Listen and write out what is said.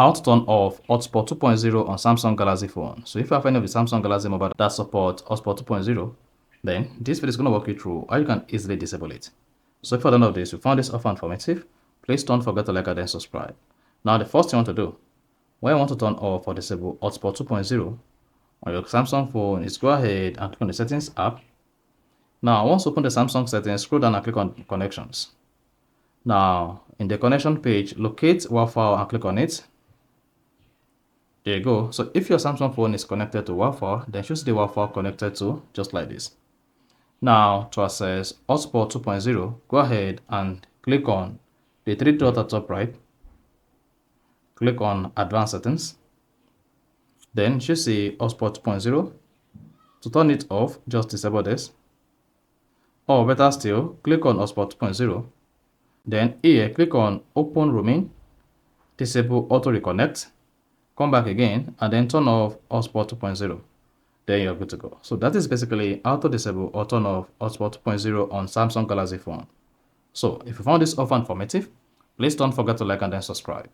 how to turn off Hotspot 2.0 on Samsung Galaxy phone. So if you have any of the Samsung Galaxy mobile that support Hotspot 2.0, then this video is going to walk you through how you can easily disable it. So if you don't know this, you found this offer informative, please don't forget to like and then subscribe. Now the first thing you want to do, when you want to turn off or disable Hotspot 2.0 on your Samsung phone, is go ahead and click on the settings app. Now once you open the Samsung settings, scroll down and click on connections. Now in the connection page, locate Wi-Fi and click on it. There you go. So if your Samsung phone is connected to Wi-Fi, then choose the Wi-Fi connected to, just like this. Now to access Hotspot 2.0, go ahead and click on the three dots at the top right. Click on Advanced Settings. Then choose the Hotspot 2.0. To turn it off, just disable this. Or better still, click on Hotspot 2.0. Then here, click on Open Roaming, disable Auto Reconnect. Come back again and then turn off Hotspot 2.0. Then you're good to go. So that is basically how to disable or turn off Hotspot 2.0 on Samsung Galaxy phone. So if you found this offer informative, please don't forget to like and then subscribe.